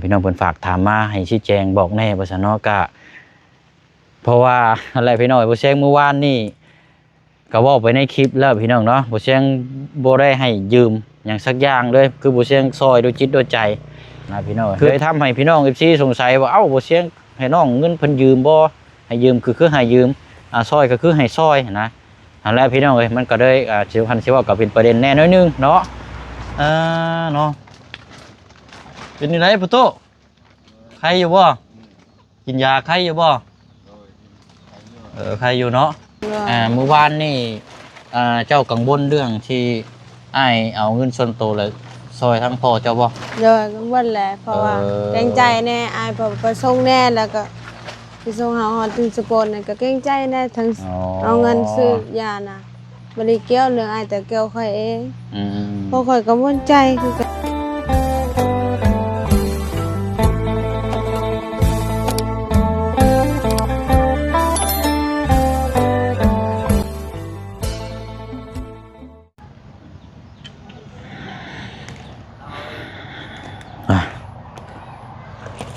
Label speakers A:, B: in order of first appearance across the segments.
A: พี่น้องเพิ่นฝากถามมาให้ชี้แจงบอกแน่ว่าซั่นเนาะก็เพราะว่าอะไรพี่น้องบ่แซงเมื่อวานนี่ก็เว้าไปในคลิปแล้วพี่น้องเนาะบ่แซงบ่ได้ให้ยืมหยังสักอย่างเลยคือบ่แซงซอยด้วยจิตด้วยใจนะพี่น้องเลยทำให้พี่น้อง FC สงสัยว่าเอ้าบ่แซงให้น้องเงินเพิ่นยืมบ่ให้ยืมคือให้ยืมซอยก็คือให้ซอยนะอันแรกพี่น้องเอ้ยมันก็เลยสิว่าก็เป็นประเด็นแน่น้อยนึงเนาะเนาะเป็นยังไงปุโตใครอยู่บ่กินยาใครอยู่บ่ใครอยู่เนาะเมื่อวานนี่เจ้ากังวลเรื่องที่อ้ายเอาเงินส่วนตัวเลยซอยทั้งพ่อเจ้าบ่
B: โดยกังวลแหละเพราะว่าเกรงใจแน่อายพอไปส่งแน่แล้วก็ไปส่งเฮาฮอดถึงสกลน่ะก็เกรงใจแน่ทั้งเอาเงินซื้อยาน่ะบ่ได้เกี่ยวเรื่องอายแต่เกี่ยวค่อยเองเพราะค่อยกังวลใจคือกัน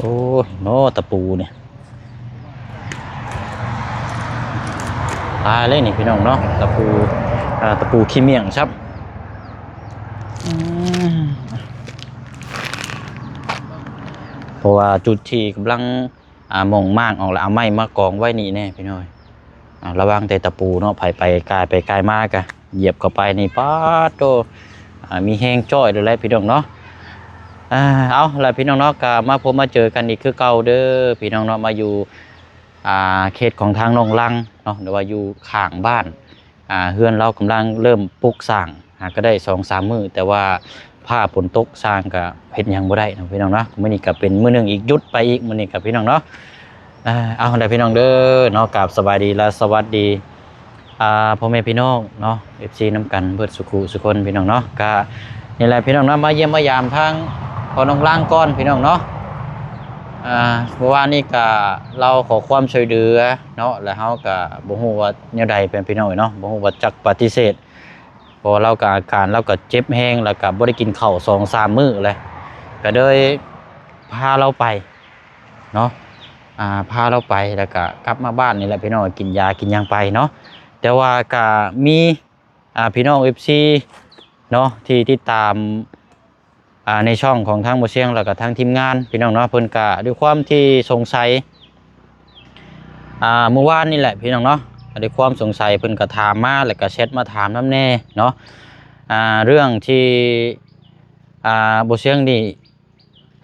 A: โอ้โน่ตะปูเนี่ยตายเลยนี่พี่น้องเนาะตะปูขี้เมี่ยงครับเพราะว่าจุดที่กำลังมองมากออกแล้วเอาไม้มากองไว้นี่แน่พี่น้อยระวังแต่ตะปูเนาะไปไกลมากอะเหยียบเข้าไปนี่ป๊าดโตมีแห้งจ้อยเลยพี่น้องเนาะเอาแล้วพี่น้องเนาะก็มาพบมาเจอกันอีกคือเก่าเด้อพี่น้องเนาะมาอยู่เขตของทางน้องลังเนาะหรือว่าอยู่ข้างบ้านเฮือนเรากำลังเริ่มปลูกสร้างก็ได้2-3 มื้อแต่ว่าผ้าฝนตกสร้างก็เฮ็ดหยังบ่ได้นะพี่น้องเนาะมื้อนี้ก็เป็นมื้อนึงอีกยุดไปอีกมื้อนี้กับพี่น้องเนาะเอาได้พี่น้องเด้อเนาะกับสบายดีและสวัสดีพ่อแม่พี่น้องเนาะ FC น้ำกันเบิดสุขุสุคนพี่น้องเนาะก็นี่แหละพี่น้องเนาะมาเยี่ยมมายามทางพอน้องล่างก้อนพี่น้องเนาะเมื่อวานนี้ก็เราขอความช่วยเหลือเนาะแล้วเฮาก็บ่ฮู้ว่าแนวใดเป็นพี่น้องเนาะบ่ฮู้ว่าจักปฏิเสธเพราะเราก็อาการเราก็เจ็บแห้งแล้วก็บ่ได้กินข้าว 2-3 มื้อเลยก็เลยพาเราไปเนาะพาเราไปแล้วก็กลับมาบ้านนี่แหละพี่น้องกินยากินหยังไปเนาะแต่ว่าก็มีพี่น้อง FC เนาะที่ติดตามในช่องของทางบ่เชียงแล้วก็ทางทีมงานพี่น้องเนาะเพิ่นก็ด้วยความที่สงสัยเมื่อวานนี่แหละพี่น้องเนาะด้วยความสงสัยเพิ่นก็ถามมาแล้วก็แชทมาถามนำแน่เนาะเรื่องที่บ่เชียงนี่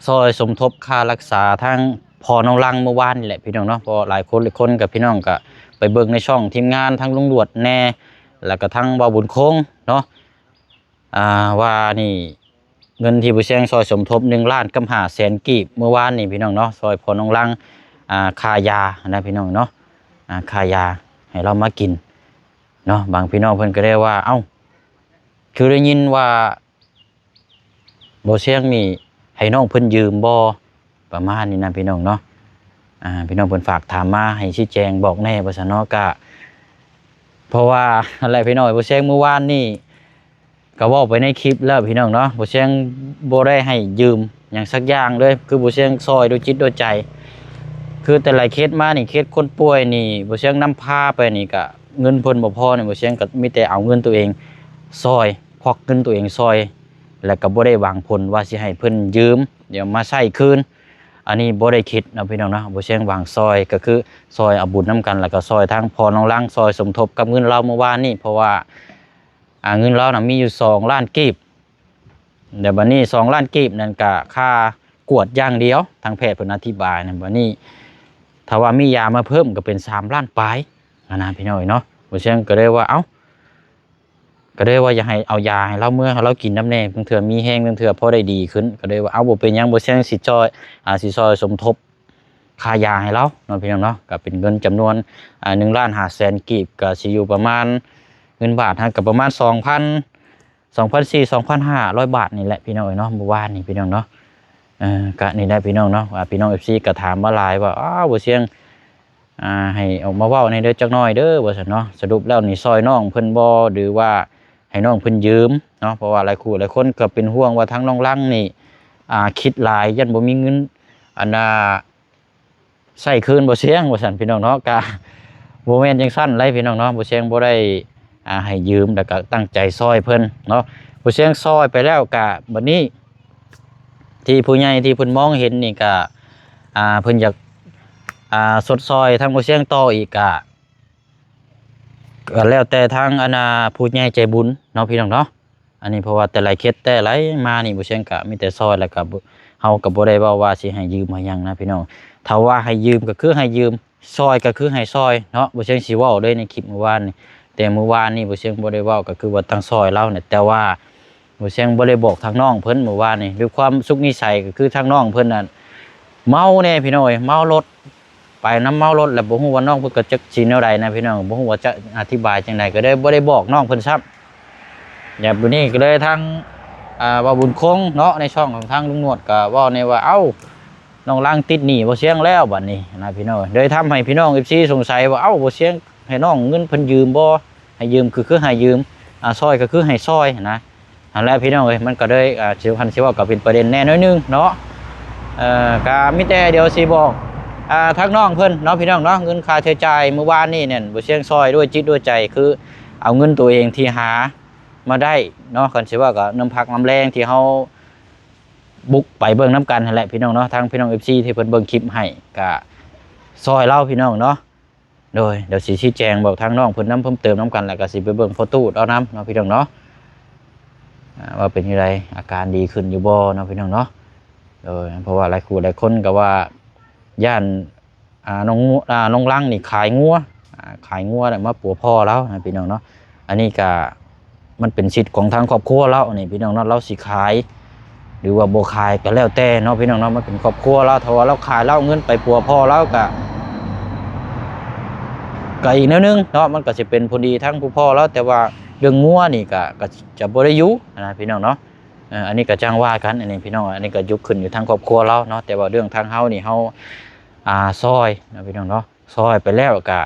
A: ซอยสมทบค่ารักษาทางพอน้องลังเมื่อวานนี่แหละพี่น้องเนาะเพราะหลายคนกับพี่น้องก็ไปเบิ่งในช่องทีมงานทั้งลุงดวดแน่แล้วก็ทั้งบ่าวบุญคงเนาะว่านี่เงินที่บ่เชียงซอยสมทบ1,500,000 กีบเมื่อวานนี่พี่น้องเนาะซอยพอน้องลังค่ายานะพี่น้องเนาะค่ายาให้เรามากินเนาะบางพี่น้องเพิ่นก็ได้ว่าเอ้าคือได้ยินว่าบ่เชียงนี่ให้น้องเพิ่นยืมบ่ประมาณนี้นะพี่น้องเนาะพี่น้องเพิ่นฝากถามมาให้ชี้แจงบอกแน่ว่าซั่นเนาะก็เพราะว่าอะไรพี่น้องบ่เชียงเมื่อวานนี่ก็เว้าไปในคลิปแล้วพี่น้องเนาะบ่เชียงบ่ได้ให้ยืมหยังสักอย่างเลยคือบ่เชียงซอยด้วยจิตด้วยใจคือแต่ละเคสมานี่เคสคนป่วยนี่บ่เชียงนำพาไปนี่ก็เงินเพิ่นบ่พอนี่บ่เชียงก็มีแต่เอาเงินตัวเองซอยควักเงินตัวเองซอยแล้วก็บ่ได้หวังผลว่าสิให้เพิ่นยืมเดี๋ยวมาใช้คืนอันนี้บ่ได้คิดนะพี่น้องเนาะบ่เชียงหวังซอยก็คือซอยเอาบุญนํกันแล้วก็ซอยทางพอน้องลังซอยสมทบกับเงินเราเมื่อวานนี่เพราะว่าเงินเรานะมีอยู่2,000,000 กีบเดี๋ยวบัดนี้2,000,000 กีบนั่นก็ค่ากวดอย่างเดียวทางแพทย์เพิ่นอธิบายนะบัดนี้ถ้าว่ามียามาเพิ่มก็เป็น3,000,000 ปลายนะพี่น้อยเนาะบ่เชียงก็เลยว่าเอ้าก็เลยว่าอยากให้เอายาให้เราเมื่อเรากินน้ำแน่เพิ่งเถื่อมีแห้งเพิ่งเถื่อพอได้ดีขึ้นก็เลยว่าเอาบ่เป็นหยังบ่เชียงสิซอยสมทบค่ายาให้เราเนาะพี่น้องเนาะก็เป็นเงินจำนวน1,500,000 กีบก็สิอยู่ประมาณเงินบาทกับประมาณ2,400-2,500 บาทนี่แหละพี่น้องเนาะเมื่อวานนี่พี่น้องเนาะก็นี่ได้พี่น้องเนาะพี่น้อง FC ก็ถามมาหลายว่าบ่เชียงให้ออกมาเว้าในเด้อจักหน่อยเด้อว่าซั่นเนาะสรุปแล้วนี่ซอยน้องเพิ่นบ่หรือว่าให้น้องเพิ่นยืมเนาะเพราะว่าหลายคนก็เป็นห่วงว่าทั้งน้องลังนี่ คิดหลายยันบ่มีเงินอันน่ะใช้คืนบ่เสียงว่าซั่นพี่น้องเนาะกะบ่แม่นจังซั่นไรพี่น้องเนาะบ่เสียงบ่ได้ให้ยืมแล้วก็ตั้งใจซอยเพิ่นเนาะบ่เสียงซอยไปแล้วกะบัดนี้ที่ผู้ใหญ่ที่เพิ่นมองเห็นนี่ก็เพิ่นอยากสดซอยทางบ่เสียงต่ออีกก็แล้วแต่ทางผู้ใหญ่ใจบุญเนาะพี่น้องเนาะอันนี้เพราะว่าแต่ละเคสแต่ละมานี่บ่เสียงก็มีแต่ซอยแล้วก็เฮาก็บ่ได้เว้าว่าสิให้ยืมมาหยังนะพี่น้องถ้าว่าให้ยืมก็คือให้ยืมซอยก็คือให้ซอยเนาะบ่เสียงสิเว้าเลยในคลิปเมื่อวานนี่แต่เมื่อวานนี่บ่เสียงบ่ได้เว้าก็คือว่าตั้งซอยเราเนี่ยแต่ว่าบ่เสียงบ่ได้บอกทางน้องเพิ่นเมื่อวานนี่ด้วยความสุขนิสัยก็คือทางน้องเพิ่นน่ะเมาแน่พี่น้อยเมารถไปน้ำเมารถแล้วบ่ฮู้ว่าน้องเพิ่นก็จักสิแนวใดนะพี่น้องบ่ฮู้ว่าจะอธิบายจังไดก็ได้บ่ได้บอกน้องเพิ่นซับแบบนี้ก็เลยทางว่าบุญคงเนาะในช่องของทางลุงนวดก็เว้าในว่าเอ้าน้องลังติดหนี้บ่เสียงแล้วบัดนี้นะพี่น้องโดยทำให้พี่น้อง FC สงสัยว่าเอ้าบ่เสียงให้น้องเงินเพิ่นยืมบ่ให้ยืมคือให้ยืมซอยก็คือให้ซอยนะอันแล้วพี่น้องเอ้ยมันก็เลยสิว่าก็เป็นประเด็นแน่น้อยนึงเนาะก็มีแต่เดี๋ยวสิบอกทางน้องเพิ่นเนาะพี่น้องเนาะเงินค่าใช้จ่ายเมื่อวานนี่เนี่ยบ่เสียงซอยด้วยจิตด้วยใจคือเอาเงินตัวเองที่หามาได้เนาะคันสิว่าก็น้ำพักน้ำแรงที่เฮาบุกไปเบิ่งน้ำกันนั่นแหละพี่น้องเนาะทางพี่น้อง FC ที่เพิ่นเบิ่งคลิปให้ก็ซอยเล่าพี่น้องเนาะโดยเดี๋ยวสิชี้แจงบอกทางน้องเพิ่นนำเพิ่มเติมน้ำกันแล้วก็สิไปเบิ่งโฟโต้เอานำเนาะพี่น้องเนาะว่าเป็นยังไงอาการดีขึ้นอยู่บ่เนาะพี่น้องเนาะโดยเพราะว่าหลายคู่หลายคนก็ว่าย่านน้องลังนี่ขายงัวแล้วมาปัวพ่อแล้วนะพี่น้องเนาะอันนี้ก็มันเป็นสิทธิ์ของทางครอบครัวเรานี่พี่น้องเนาะเราสิขายหรือว่าบ่ขายก็แล้วแต่เนาะพี่น้องเนาะมันเป็นครอบครัวเราถ้าว่าเราขายเราเงินไปปัวพ่อเราก็อีกแนวนึงเนาะมันก็สิเป็นผลดีทั้งผู้พ่อแล้วแต่ว่าเรื่องงัวนี่ก็จะบ่ได้อยู่นะพี่น้องเนาะอันนี้ก็จ้างว่ากันอันนี้พี่น้องอันนี้ก็ยุคขึ้นอยู่ทางครอบครัวเราเนาะแต่ว่าเรื่องทางเฮานี่เฮาซอยนะพี่น้องเนาะซอยไปแล้วก็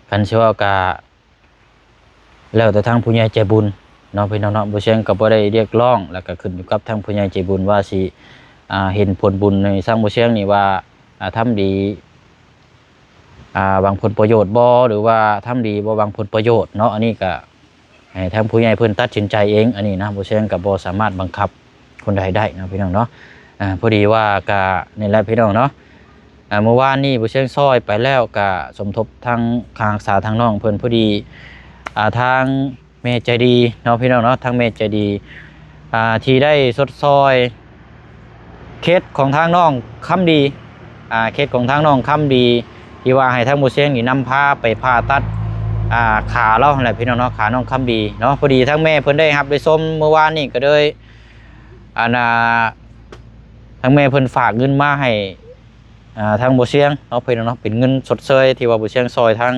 A: คันสิว่าก็แล้วแต่ทางผู้ใหญ่ใจบุญเนาะพี่น้องเนาะบ่เชียงก็บ่ได้เรียกร้องแล้วก็ขึ้นอยู่กับทางผู้ใหญ่ใจบุญว่าสิเห็นผลบุญในสร้างบ่เชียงนี่ว่าทำดีบางผลประโยชน์บ่หรือว่าทำดีบ่บางผลประโยชน์เนาะอันนี้ก็ให้ทางผู้ใหญ่เพิ่นตัดสินใจเองอันนี้นะบ่เชียงก็บ่สามารถบังคับคนใดได้นะพี่น้องเนาะพอดีว่าก็นี่แหละพี่น้องเนาะเมื่อวานนี้บ่เชียงซอยไปแล้วก็สมทบทางค่ารักษาทางน้องเพิ่นพอดีทางแม่ใจดีเนาะพี่น้องเนาะทางแม่ใจดีที่ได้สดซอยเคสของทางน้องคำดีเคสของทางน้องคำดีที่ว่าให้ทางบ่เชียงนี่นำพาไปผ่าตัดขาเราแหละพี่น้องเนาะขาน้องคำดีเนาะพอดีทั้งแม่เพิ่นได้รับได้ส้มเมื่อวานนี่ก็เลยทั้งแม่เพิ่นฝากเงินมาให้ทางบ่เชียงเนาะพี่น้องเนาะเป็นเงินสดเชยที่ว่าบ่เชียงซอยทาง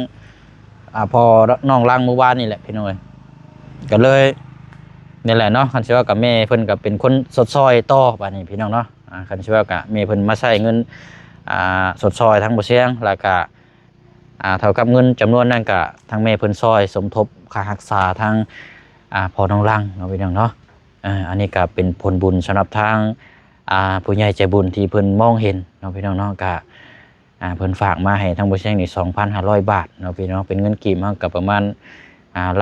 A: พอน้องลังเมื่อวานนี่แหละพี่น้องก็เลยนี่แหละเนาะคันสิว่ากับแม่เพิ่นก็เป็นคนสดซอยต่อบัดนี้พี่น้องเนาะคันสิว่ากับแม่เพิ่นมาใช้เงินสดซอยทางบ่เชียงแล้วก็เท่ากับเงินจำนวนนั้นก็ทางแม่เพิ่นซอยสมทบค่ารักษาทางพอน้องลังเนาะพี่น้องเนาะอันนี้ก็เป็นผลบุญสำหรับทางผู้ใหญ่ใจบุญที่เพิ่นมองเห็นเนาะพี่น้องเนาะก็เพิ่นฝากมาให้ทางบ่เชียงนี่ 2,500 บาทเนาะพี่น้องเป็นเงินกีบก็ประมาณ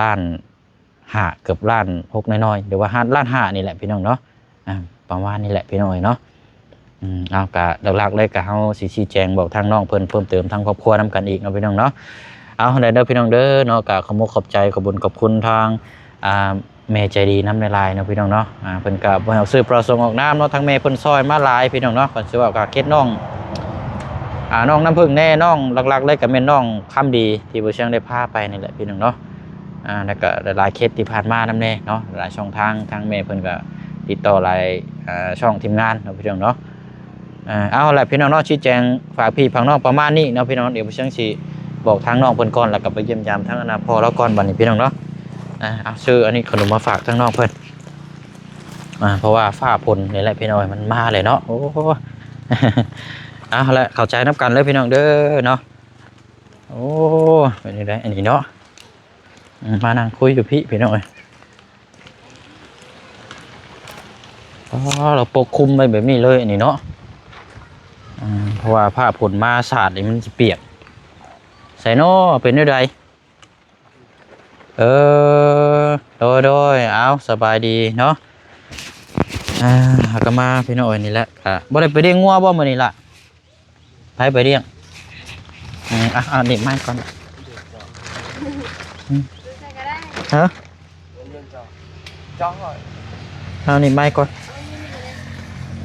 A: ล้าน5เกือบล้าน6น้อยๆหรือว่า5ล้าน5นี่แหละพี่น้องเนาะประมาณนี้แหละพี่น้องเนาะเอาก็หลักๆเลยก็เฮาสิชี้แจงบอกทางน้องเพิ่นเพิ่มเติมทางครอบครัวนำกันอีกเนาะพี่น้องเนาะเอาได้เด้อพี่น้องเด้อเนาะก็ขอบใจขอบคุญขอบคุณทางแม่ใจดีน้ำในลายเนาะพี่น้องเนาะเพิ่นก็บ่ให้ซื้อประสงค์ออกน้ำเนาะทางแม่เพิ่นซอยมาหลายพี่น้องเนาะก่อนสิว่าก็เคสน้องน้องน้ำผึ้งแน่น้องหลักๆเลยก็แม่นน้องคำดีที่บ่เชียงได้พาไปนี่แหละพี่น้องเนาะแล้วก็หลายเคสที่ผ่านมานำแน่เนาะหลายช่องทางทางแม่เพิ่นก็ติดต่อหลายช่องทีมงานเนาะพี่น้องเนาะเอาล่ะพี่น้องเนาะชี้แจงฝากพี่ฝั่งน้องประมาณนี้เนาะพี่น้องเดี๋ยวบ่เชียงสิบอกทางน้องเพิ่นก่อนแล้วก็ไปเยี่ยมยามทางพ่อแล้วก่อนบัดนี้พี่น้องเนาะเอาซื้ออันนี้ขนมมาฝากทางน้องเพิ่นเพราะว่าฝ้าพลนี่แหละพี่น้องมันมาเลยเนาะโอ้เอาละเข้าใจนับกันเลยพี่น้องเด้อเนาะโอ้เป็นยังไงอันนี้เนาะมานั่งคุยกับพี่น้อง อ๋อเราปกคลุมไปแบบนี้เลยนี่เนาะเพราะว่าผ้าผลมาสาดนี่มันจะเปียกใส่เนาะเป็นได้ไดโดยเอาสบายดีเนาะหากมาพี่น้อยนี่แหละบ่ได้ไปเลี้ยงงัวบ่มื้อนี้ล่ะไปเลี้ยงนี่ไม้ก่อนฮะเอานี่ไม้ก่อน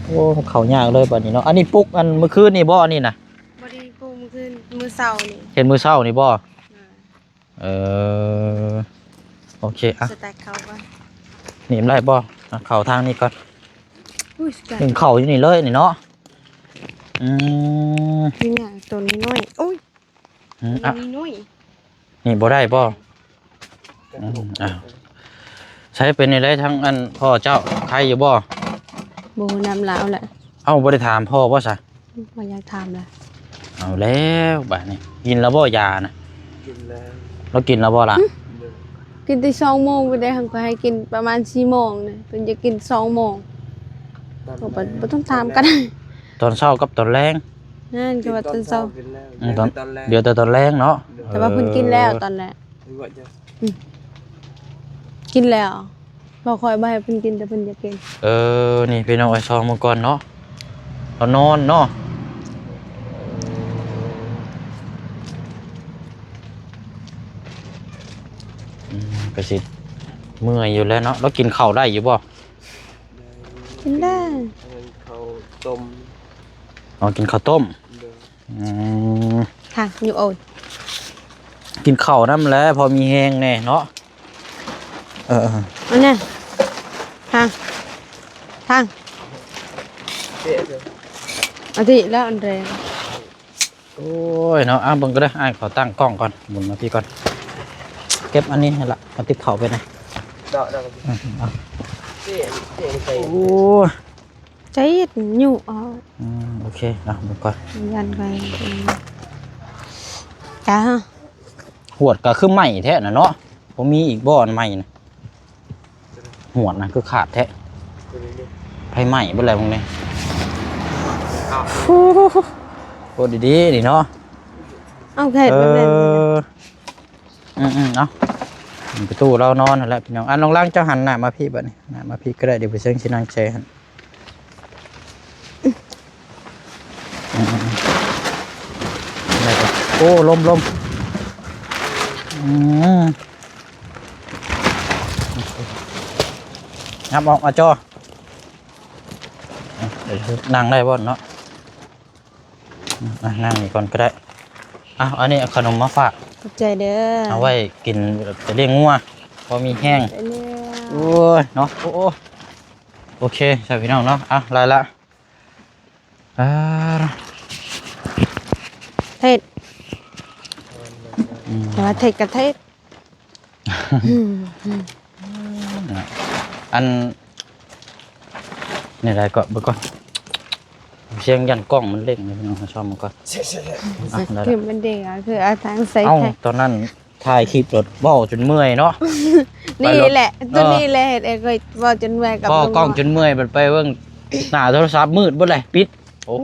A: โอ้เขายากเลยบัดนี้เนาะอันนี้ปลุกอันเมื่อคืนนี่บ่อันนี้น่ะ
B: บ่ได้ปลูกมื้อคืนมื้อเช้านี่
A: เห็นมื้อเช้านี่บ่โอเค
B: สแต็กเขาก่อน
A: หนีมได้บ่เข่าทางนี้ก่อน
B: อุ้ย
A: ถึงเข่าอยู่นี่เลยนี่เนาะ
B: นี่ไงตัวนี้น้อยอุ้ยตัวนี้น้อย
A: นี่บ่ได้บ่ใช้เป็นในได้ทั้งอันพ่อเจ้าใครอยู่บ่
B: บ่น้ำลาวแหละ
A: บ่ได้ถามพ่อบ่ซะ
B: บ่อยากถามล่ะ
A: เอาแล้วบัดนี้กินแล้วบ่ยานะกินแล้วเรากินแล้วบ่ล่ะ
B: กินแต่2 โมงก็ได้หังก็ให้กินประมาณ4 โมงนะเพิ่นจะกิน2 โมงก็บ่ต้องถามกัน
A: ตอนเช้ากับตอนแรง
B: นั่นก็ว่าตอนเช้า
A: เดี๋ยวแต่ตอนแรงเนาะ
B: แต่ว่าเพิ่นกินแล้วตอนแรกกินแล้วบ่ค่อยบ่ให้เพิ่นกินแต่เพิ่นอยากกิน
A: นี่พี่น้องไอ้ซองมังกรเนาะเรานอนเนาะกระสิเมื่อยอยู่แล้วเนาะแล้วกินข้าวได้อยู่บ่
B: กินได้
C: ข้าวต้ม
A: กินข้าวต้ม
B: ค่ะอยู่โอ้ย
A: กินข้าวน้ำแล้วพอมีแห้งแน่เนาะ
B: อันนี้ทางอาทิแล้วอันแรง
A: โอ้ยเนาะเบิ่งก็ได้ขอตั้งกล้องก่อนหมุนมาพี่ก่อนเก็บอันนี้ให้ละเอาติ๊กเข่าไปนะโอ้
B: ใจอยู่
A: โอเคนะเบิ่งก่อน
B: ยันไปจ้า
A: หวดก็คือใหม่แท้น่ะเนาะผมมีอีกบ่อนใหม่นะหวดนะคือขาดแท้ไผใหม่เบิ่งอะไรพวกนี้โอ้ดีๆนี่เนาะ
B: เอาแค่แบบนั้น
A: เอาประตูเรานอนแล้วพี่น้องน้องล่างเจ้าหันหน้ามาพี่บัดนี้หน้ามาพี่ก็ได้เดี๋ยวไปเชิงชินังเชหันอะไรกันโอ้ลมงับออกมาจ่อเดี๋ยวนั่งได้บ่เนาะนั่งนี่ก่อนก็ได้อันนี้ขนมมาฝาก
B: ขอบใจเด้อ
A: เอาไว้กินจะเลี้ยงงัวพอมีแห้งโอ้ยเนาะโอเคใช่พี่น้องเนาะลายละ
B: เทศแต่ว่าเทศกับเทศ
A: อันนี่อะไรก็เบิ่งก่อนเสียงยันกล้องมันเล่งเลยพี่น้องชอบมันก่อน
B: คือมันเด็กคืออาทางใส่
A: ตอนนั้นถ่ายคลิปรถเบ้าจนเมื่อยเนาะ
B: นี่แหละตัวนี้แหละเห็นเองก็เบ้าจนเมื่อยกับ
A: กล้องจนเมื่อยไปเบิ่งหน้าโทรศัพท์มืดบ่เลยปิดโอ้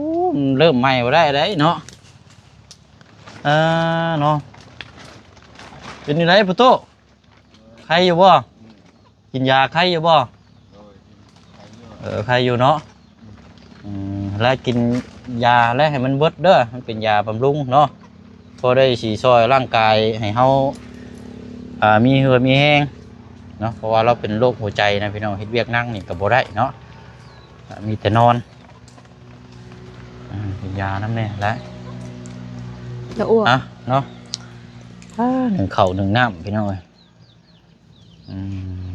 A: เริ่มใหม่บ่ได้เนาะเนาะเป็นยังไงพุทโธใครอยู่บ่กินยาใครอยู่บ่ใครอยู่เนาะแล้วกินยาแล้วให้มันเบิดเด้อมันเป็นยาบำรุงเนาะพอได้สีซอยร่างกายให้เฮามีเหือมีแห้งเนาะเพราะว่าเราเป็นโรคหัวใจนะพี่น้องเฮ็ดเวียกนั่งนี่ก็บ่ได้เนาะมีแต่นอนเป็นยาน้ำแน่แล้ว
B: จะอ้วก
A: เนาะหนึ่งเข่าหนึ่งน้ำพี่น้อง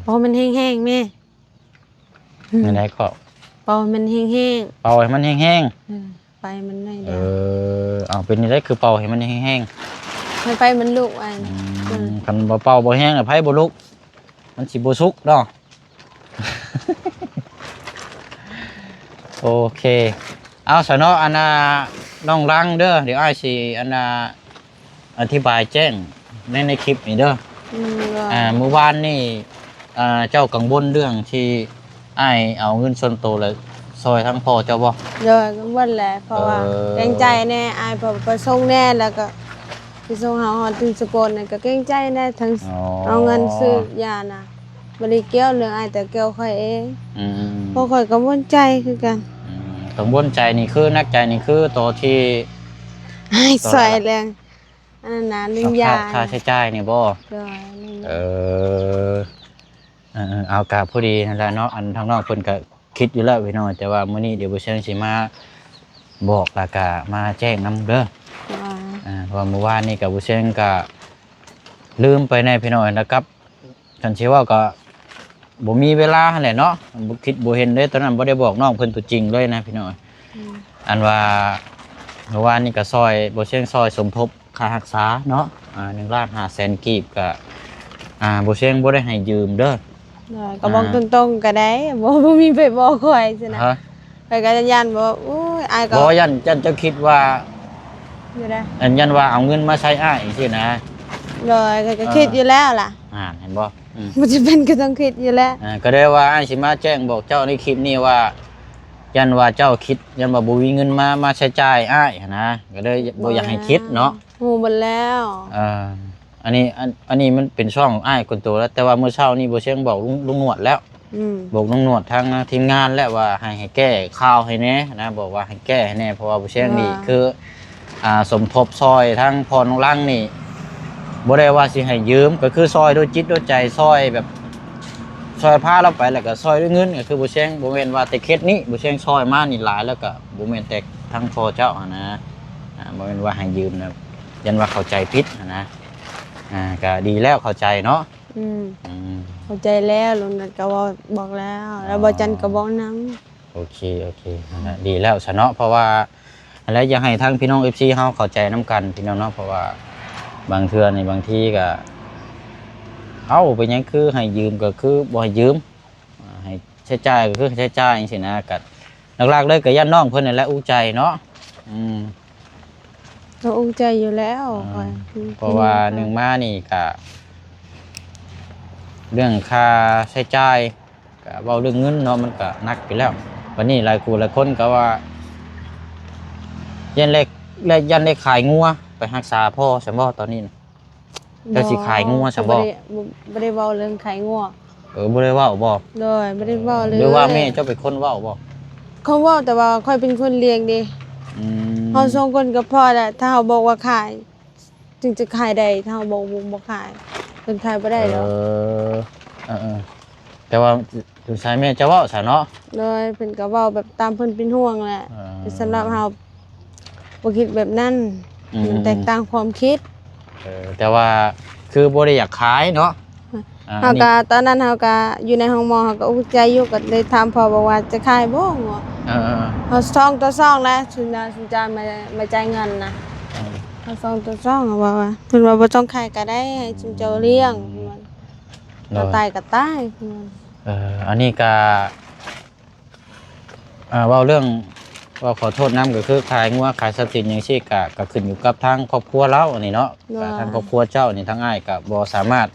B: เพราะมันแห้งๆแม่
A: ไม่ได้ก็
B: เป่ามันแห้ง
A: ๆเป่าให้มันแห้ง
B: ๆไปมันได้
A: เอาเป็นนี่ได้คือเป่าให้มันแห้ง
B: ให้ไปมันลุกไอ้
A: คันเป่าบ่แห้งไผบ่ลุกมันสิบ่สุกเนาะโอเคเอาซะเนาะอันน่ะน้องรังเด้อเดี๋ยวอ้ายสิอันน่ะอธิบายแจ้งในคลิปนี่เด้อเมื่อวานนี่เจ้ากังวลเรื่องที่ อ้ายเอาเงินส่วนตัวเลยซอยทั้งพ่อเจ้าบ่
B: โดยก็วันแหละเพราะว่าเกรงใจแน่อายพอไปส่งแน่แล้วก็ไปส่งเฮาฮอดถึงสกลน่ะก็เกรงใจแน่ทั้งเอาเงินซื้อยาน่ะบ่ได้เกี่ยวเรื่องอายแต่เกี่ยวค่อยเอง
A: อืม
B: เพราะค่อยกังวลใจคือกัน
A: กังวลใจนี่คือนักใจนี่คือตัวที่
B: ให้ใส่แรงอันนั้นน่ะลืมยา
A: ค่าใช้จ่ายนี่บ่
B: โดยลืม
A: เออเอากะพอดีนั่นแหละเนาะอันทางนอกเพิ่นก็คิดอยู่แล้วพี่น้องแต่ว่ามื้อนี้เดี๋ยวบ่เชิงสิมาบอกแล้วก็มาแจ้งนำเด้อ เพราะว่าเมื่อวานนี่กับบุเชงก็ลืมไปในพี่น้อยนะครับฉันเชื่อว่าก็บ่มีเวลาหั่นแหละเนาะบ่คิดบ่เห็นเลยตอนนั้นบ่ได้บอกน้องเพิ่นตัวจริงเลยนะพี่น้อยอันว่าเมื่อวานนี่ก็ซอยบ่เชงซอยสมทบค่ารักษาเนาะ1,500,000กีบก็บ่เชงบ่ได้ให้ยืมเด้อ
B: ก็บอกตรงๆก็ได้บ่มีไปบอกค่อยซินะ
A: ฮะ
B: ไปก็ยันบอกอุ้ยอายก็
A: บ่ยันเจ้าคิดว่า
B: อยู่ได้
A: อันยันว่าเอาเงินมาใช้อ้ายจังซี่นะ
B: เลยก็คิดอยู่แล้วล่ะ
A: เห็นบ่
B: มันจะเป็นก็ต้องคิดอยู่แล้ว
A: ก็ได้ว่าอ้ายสิมาแจ้งบอกเจ้าในคลิปนี้ว่า ยันว่าเจ้าคิดยันว่าบ่มีเงินมาใช้จ่ายอ้ายนะก็เลยบ่อยากให้คิดเนาะ
B: ฮู้หมดแล้ว
A: อันนี้มันเป็นช่องของอ้ายคนโตแล้วแต่ว่าเมื่อเช้านี้บ่เชียงบอกลุงหนวดแล้วบอกลุงหนวดทางทีมงานแล้วว่าให้แก้ข่าวให้แน่นะบอกว่าให้แก้ให้แน่เพราะว่าบ่เชียงนี่คือสมทบซอยทั้งพรน้องลังนี่บ่ได้ว่าสิให้ยืมก็คือซอยด้วยจิตด้วยใจซอยแบบซอยพาเราไปแล้วก็ซอยด้วยเงินก็คือบ่เชียงบ่แม่นว่าแต่เคสนี้บ่เชียงซอยมานี่หลายแล้วก็บ่แม่นแต่ทั้งพ่อเจ้านะบ่แม่นว่าให้ยืมนะยันว่าเข้าใจผิดนะก็ดีแล้วเข้าใจเนาะ
B: เข้าใจแล้วลุงนัดก็บอกแล้วแล้วบ่จันก็บอกนำ
A: โอเคนั่นแหละดีแล้วซะเนาะเพราะว่าแล้วอยากให้ทั้งพี่น้อง FC เฮาเข้าใจนํกันพี่น้องเนาะเพราะว่าบางเทื่อนี่บางทีก็เป็นหยังคือให้ยืมก็คือบ่ให้ยืมให้ใช้จ่ายก็คือใช้จ่ายจังซี่นะก็หลักๆเลยก็ย่านน้องเพิ่นนั่นแหละอู้ใจเนาะ
B: ก็อุ้งใจอยู่แล้ว
A: เพราะว่าหนึ่งมานี่ก็เรื่องค่าใช้จ่ายก็เว้าเรื่องเงินเนาะมันก็หนักอยู่แล้ววันนี้หลายคนก็ว่ายันเล็กขายงัวไปรักษาพ่อซั่นบ่ตอนนี้เจ้าสิขายงัวซั่นบ่
B: บ่ได้เว้าเรื่องขายงัว
A: บ่ได้เว้าบ่
B: โดยบ่ได้เว้าเลย
A: หรือว่าแม่เจ้าเป็นคนเว้าบ่
B: เขาเว้าแต่ว่าค่อยเป็นคนเลี้ยงดิเฮาส่งคนก็พอแล้วถ้าเฮาบอกว่าขายจึงจะขายได้ถ้าเฮาบอกบ่ขายเพิ่นขายบ่ได้ดอก
A: แต่ว่าลูกชายแม่จะเว้าซะเนาะ
B: เลยเพิ่นก็เว้าแบบตามเพิ่นเป็นห่วงแหละแต่สำหรับเฮาบ่คิดแบบนั้นมันแตกต่างความคิด
A: แต่ว่าคือบ่ได้อยากขายเนาะ
B: เฮาก็ตอนนั้นเฮาก็อยู่ในห้องหมอเฮาก็อุกใจอยู่ก็เลยถามพ่อบอกว่าจะขายบ่เฮา2ต่อ2แล้วสุนจามาจ่ายเงินนะเฮา2ต่อ2ว่าเพิ่นว่าบ่ต้องขายก็ได้ให้จุมเจ้าเลี้ยงมันตายก็ตายเพิ่น
A: อันนี้ก็เว้าเรื่องว่าขอโทษนำก็คือขายงัวขายทรัพย์สินจังซี่ก็ขึ้นอยู่กับทางครอบครัวเราอันนี้เนาะทางครอบครัวเจ้านี่ทั้งอ้ายก็บ่สามารถ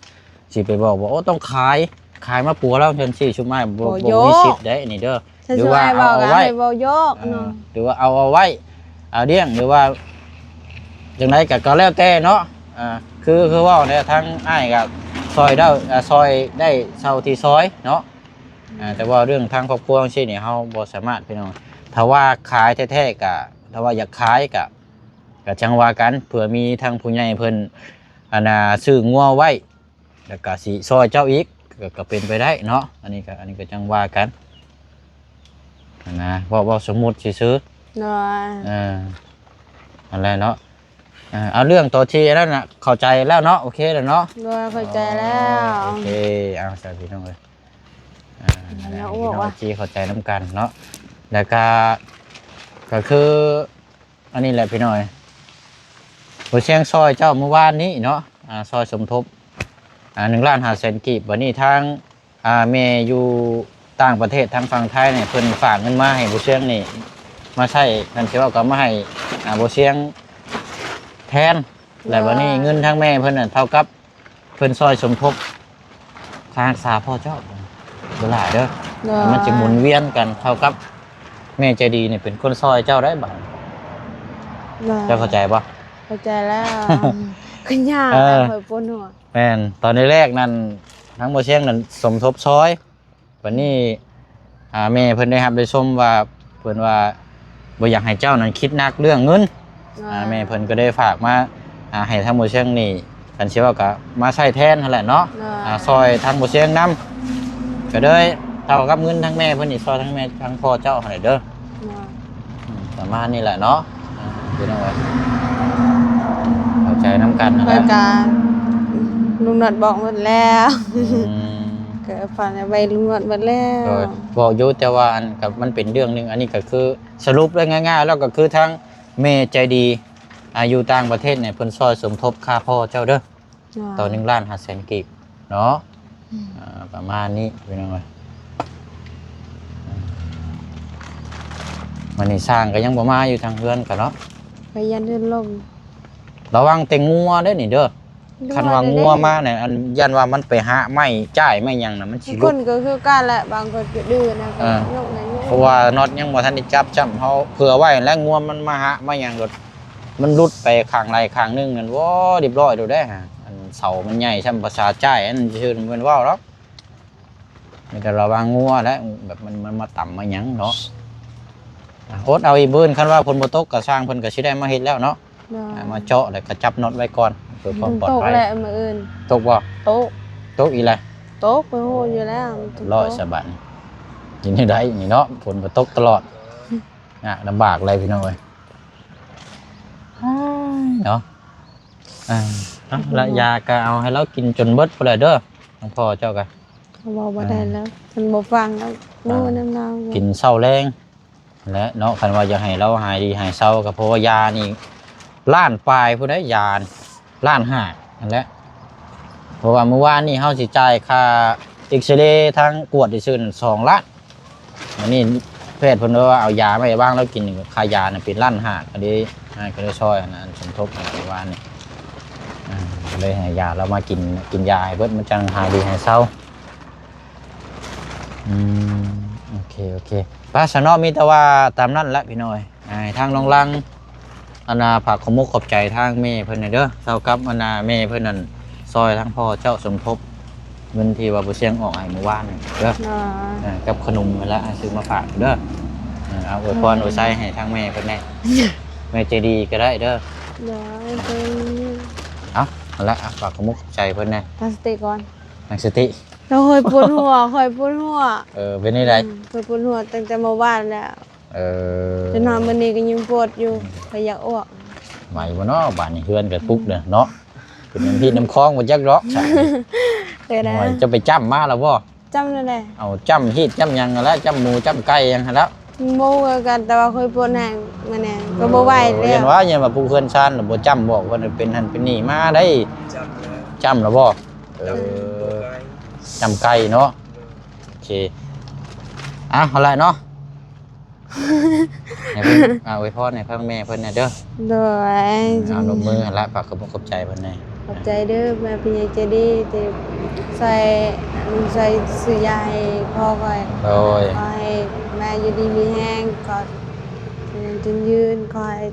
A: สิไปบอกว่าโอ้ต้องขายมาปัวเราจังซี่ชุมอ้ายบ่มีสิทธิ์ได้อันนี้เด้อ
B: หรือว่าเอาไว้บ่ยกเนาะ
A: หรือว่าเอาไว้เอาเลี้ยงหรือว่าจังไดก็แล้วแต่เนาะคือว่าเนี่ยทั้งอ้ายก็ซอยได้เท่าที่ซอยเนาะแต่ว่าเรื่องทางครอบครัวจังซี่นี่เฮาบ่สามารถพี่น้องถ้าว่าขายแท้ๆก็ถ้าว่าอยากขายก็จังว่ากันเผื่อมีทางผู้ใหญ่เพิ่นซื้องัวไว้แล้วก็สิซอยเจ้าอีกก็เป็นไปได้เนาะอันนี้ก็จังว่ากันนะว่าสมมุติสิซื้อ
B: เนาะ
A: อะไรเนาะเอาเรื่องตัวที่แล้วน่ะเข้าใจแล้วเนาะโอเคแล้วเนาะ
B: เข้าใจแล้ว
A: โอเคเอาใส่พี่น้องเลยแล้วว่าที่เข้าใจน้ำกันเนาะแล้วก็คืออันนี้แหละพี่น้อยบ่เชียงซอยเจ้าเมื่อวานนี้เนาะซอยสมทบ1,500,000 กีบวันนี้ทางเมย์อยู่ต่างประเทศทางฝั่งไทยเนี่ยเพิ่นฝากเงินมาให้บ่เชียงนี่มาใช้นั่นสิว่าก็มาให้บ่เชียงแทนแล้ววันนี้เงินทางแม่เพิ่นน่ะเท่ากับเพิ่นซอยสมทบค่ารักษาพ่อเจ้าบ่หลายเด้อ
B: โดย
A: มันจะหมุนเวียนกันเท่ากับแม่ใจดีนี่เป็นคนซอยเจ้าได้บัด
B: โดย
A: เจ้าเข้าใจปะ
B: เข้าใจแล้วขึ้นยาก
A: เออ
B: คอยปวดหัว
A: แม่นตอนแรกๆนั่นทั้งบ่เชียงนั่นสมทบซอยวันนี้แม่เพิ่นได้รับได้ชมว่าเพิ่นว่าบ่อยากให้เจ้านั้นคิดหนักเรื่องเงินแม่เพิ่นก็ได้ฝากมาให้ทั้งบ่เชียงนี่กันสิว่าก็มาใช้แทนนั่นแหละเนาะซอยทั้งบ่เชียงนํก็เลยเท่ากับเงินทั้งแม่เพิ่นนี่ซอยทั้งแม่ทั้งพ่อเจ้าให้เด้อประมาณนี้แหละเนาะพี่น้องเอ้ยเข้าใจนํกันนั่น
B: เพื่
A: แห
B: อ
A: ละ
B: การลุงหนวดบอกหมดแล้ว
A: อืม
B: เกิดฝันไปลุงหนวดหมดแล้ว
A: โดยบอกอยู่แต่ว่าอันกับมันเป็นเรื่องหนึงอันนี้ก็คือสรุปได้ง่ายๆแล้วก็คือทั้งแม่ใจดีอยู่ต่างประเทศเนี่ยเพิ่นซอยสมทบค่าพ่อเจ้าเด้อต่อ1,500,000 กีบเนาะประมาณนี้พี่น้องเอ้ยวันนี้สร้างก็ยังบ่มาอยู่ทางเฮือนกันเนาะ
B: ไปยันเดินลม
A: ระวังแต่งัวเด้อนี่เด้อคันว่างัวมาเนี่ยอันยันว่ามันไปหาไม้จ่ายไม้หยังน่ะมันสิ
B: ค
A: ลุก
B: นก็คือการแหละบางคนก็ดื้อนะก็ยกไหนยก
A: เพราะว่าน็อตยังบ่ทันได้จับจ้ำเฮาเผื่อไว้แล้วงัวมันมาหามาหยังรถมันหลุดไปข้างใดข้างหนึงนั่นว้าเรียบร้อยโดดได้ฮะอันเสามันใหญ่ช่ำภาษาจ่ายอันชื่อมันว้าวหรอกมีแต่ระวังงัวแล้วแบบมันมาต่ำมาหยังเนาะโอ๊ตเอาอีเบิ้นคันว่าฝนบ่ตกก็สร้างเพิ่นก็สิได้มาเฮ็ดแล้วเนาะมาเจาะแล้วก็จับน็อตไว้ก่อนเพื่อความปลอด
B: ตก
A: ภัย
B: แหละมืออื่น
A: ตกบ่
B: โต๊ะ
A: ตกอีไร
B: โต๊ะไปโหอยู่แล้ว
A: ร้อยสะบัดยินได้นี่เนาะฝนบ่ตกตลอดลำบากเลยพี่น้องเอ้ยเนาะแล้วยาก็เอาให้เรากินจนเบิดพุ่นแหละเด้อหลวงพ่อเจ้าก็
B: เขาบอกบ่ได้แล้วฉันบ่ฟังแล้วมือน้ำเนา
A: กินเช้าแรงและเนาะคันว่าอยากให้เราหายดีหายเศร้าก็เพราะว่ายานี่ล้านปลายผู้ใดยาล้านห้านั่นแหละเพราะว่าเมื่อวานนี่เฮาสิจ่ายค่าเอ็กซเรย์ทั้งกวดที่ซื้อ2 ล้านอันนี้แพทย์เพิ่นว่าเอายามาให้บ้างแล้วกินค่ายาน่ะเป็นล้านห้าก็ได้ช่วยอันนั้นสมทบในเมื่อวานนี่เลยให้ยาเรามากินยาให้เบิดมันจังหายดีหายเศร้าโอเคป้าสนอมีแต่ว่าตามนั้นแหละพี่น้อยทางน้องลังอนาผักขมุกขอบใจทางแม่เพิ่นเด้อเท่ากับอนาแม่เพิ่นนั่นซอยทั้งพ่อเจ้าสมทบเงินที่ว่าบ่เสียงออกให้เมื่อวานเด้อกับขนมนั่นละซื้อมาฝากเด้อเอาอวยพรอวยไส้ให้ทางแม่เพิ่นแน่แม่ใจดีก็ได้เด้อ
B: เดี๋ยวเป็น
A: เอาละฝากขมุกขอบใจเพิ่นแน่
B: พลาสติกก่อน
A: ตั้งสติ
B: เราเคยปวดหัว
A: เป็นนี่ได
B: เคยปวดหัวตั้งแต่เมื่อวานแล้ว จะนอนมื้อนี้ก็ยังปวดอยู่ก็อยากอ้วก
A: ไหวบ่เนาะบ้านนี้เฮือนก็ปุ๊กเด้อเนาะเป็นน้ำพี่น้ำคลองบ่จักดอกใช่
B: เคยนะ
A: จะไปจ้ำมาแล้วบ่
B: จำได้แหละ
A: เอาจ้ำฮีดจ้ำหยังแล้วจ้ำหมูจ้ำไก่หยังแล้ว
B: โมกันแต่ว่าเคยปวดแห้งมาแน่ก็บ่ไหวแล้
A: เรียน
B: ว
A: ว่าอย่างว่าผู้เพื่อนชานหรือบ่จ้ำบอกว่าเป็นหันเป็นนี่มาได้
C: จำแล้ว
A: จ้ำแล้วบ่
C: จำตัวไกล
A: จ้ำไก่เนาะโอเคเอาละเนาะให้เพิ่นไว้พรให้พ่อแม่เพิ่นน่ะเด้อ
B: โดย
A: เอาลงมือหั่นละฝากขอบใจเพิ่นแน่
B: ขอบใจเด้อแม่พี่ใหญ่ใจดีที่ใส่ซื้อยาให้พ่อก่อย
A: โดย
B: ขอให้แม่อยู่ดีมีแห้งกอดจนยืนขอให้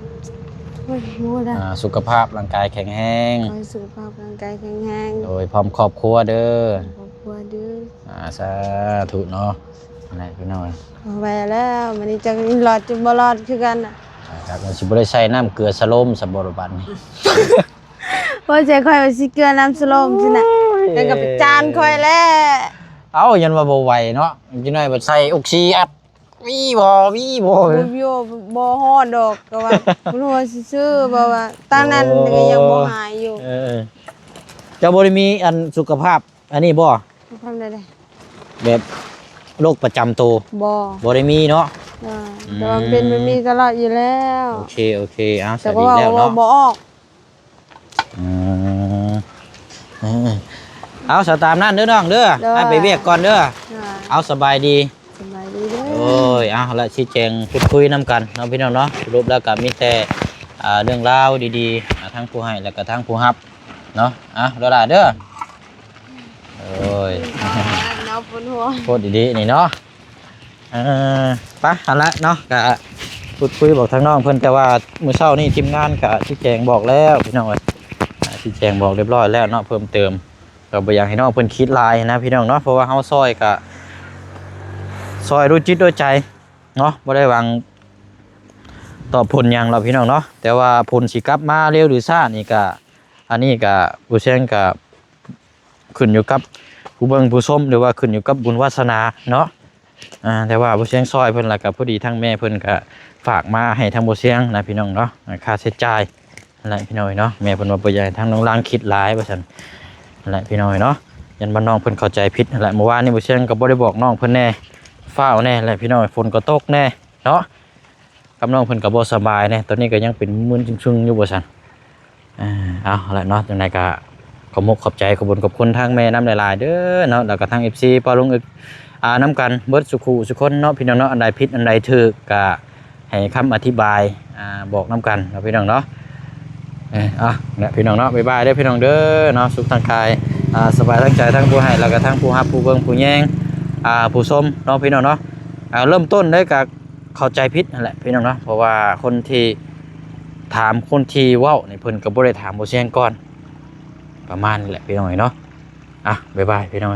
B: พูดนะ
A: สุขภาพร่างกายแข็งแรง
B: ขอให้สุขภาพร่างกายแข็งแรง
A: โดยพร้อมครอบครัวเด้อ
B: ครอบครัวเด้อ
A: สาธุเนาะอะไรพี่น้อย
B: ขอไปแล้วมันนี้จะหลอดจะบ่หลอดคือกันน่ะ
A: จากนั้นสิบ่ได้ใช้น้ำเกลือสะโลมสะบรบันนี่
B: บ่ใจค่อยว่าสิเกลือน้ำสโลมสิน่ะแล้วก็ไปจานค่อยแล้ว
A: เอายันว่าบ่ไหวเนาะจังได๋บ่ใส่อกซีอัดวีบ่
B: บ่อยู่บ่ฮอดดอกก็ว่าบ่รู้ว่าสิซื้อบ่ว่าตอนนั้นก็ยังบ่หายอยู่
A: เจ้าบ่ได้มีอันสุขภาพอันนี้บ่
B: ทำได้ได้
A: แบบโรคประจำตัว
B: บ่
A: บ่ได้มีเนาะ
B: แต่ว่าเป็นมันมีตลอดอยู่แล้ว
A: โอเคเอาส
B: แต่
A: วัส
B: ก็
A: ดี
B: ว่า
A: แล้วเนาะ
B: บ่ออก
A: เอาสตามนั่นเด้อน้องเด้อให้ไปเวียกก่อนเด้อเอาสบายดี
B: สบายดีเด้อ
A: โอ้ยเอาละชี้แจงพูดคุยน้ำกันเนาะพี่น้องเนาะสรุปแล้วก็มีแต่เรื่องราวดีๆทั้งผู้ให้แล้วก็ทั้งผู้รับเนาะเด้อล่ะเด้อโอ้ย
B: น้าปวดหัว
A: โคตรดีๆนี่เนาะ เออไปเอาละเนาะก็พูดคุยบอกทางน้องเพิ่นแต่ว่ามื้อเช้านี่ทีมงานก็ชี้แจงบอกแล้วพี่น้องเอ้ยชี้แจงบอกเรียบร้อยแล้วเนาะเพิ่มเติมก็บ่อยากให้น้องเพิ่นคิดหลายนะพี่น้องเนาะเพราะว่าเฮาซอยก็ซอยด้วยจิตด้วยใจเนาะบ่ได้หวังตอบผลหยังหรอกพี่น้องเนาะแต่ว่าผลสิกลับมาเร็วหรือช้านี่ก็อันนี้ก็ผู้เชี่ยวก็ขึ้นอยู่กับผู้เบิ่งผู้ชมหรือว่าขึ้นอยู่กับบุญวาสนาเนาะแต่ว่าผู้เชี่ยวซอยเพิ่นล่ะก็พอดีทั้งแม่เพิ่นก็ฝากมาให้ทางผู้เชี่ยวนะพี่น้องเนาะค่าใช้จ่ายอะไรพี่น้อยเนาะแม่เพิ่นว่าบ่อยากให้ทางน้องลางคิดหลายว่าซั่นอะไรพี่น้อยเนาะยันบ่น้องเพิ่นเข้าใจผิดนั่นแหละเมื่อวานนี้ผู้เชี่ยวก็บ่ได้บอกน้องเพิ่นแน่ฟ้าวแน่อะไรพี่น้อยฝนก็ตกแน่เนาะกับน้องเพิ่นก็บ่สบายแน่ตอนนี้ก็ยังเป็นมึนชึงๆอยู่บ่ซั่นเอาละเนาะจังไดก็ขอมกขอบใจขอบคุณขอบคุณทางแม่น้ำหลายๆเด้อเนาะแล้วก็ทาง FC ปอลุงอึกน้ำกันเบิดสุขุสุคนเนาะพี่น้องเนาะอันใดผิดอันใดถูกก็ให้คำอธิบายบอกน้ำกันเนาะพี่น้องเนาะเนี่ยพี่น้องเนาะบ๊ายบายเด้อพี่น้องเด้อเนาะสุขทางกายสบายทั้งใจทั้งผู้ให้แล้วก็ทั้งผู้รับผู้เบิ่งผู้แย่งผู้ชมเนาะพี่น้องเนาะเริ่มต้นได้กับเข้าใจผิดนั่นแหละพี่น้องเนาะเพราะว่าคนที่ถามคนที่เว้าในเพิ่นก็บ่ได้ถามบ่เสียงก่อนประมาณนี้แหละพี่น้องเนาะบ๊ายบายพี่น้อง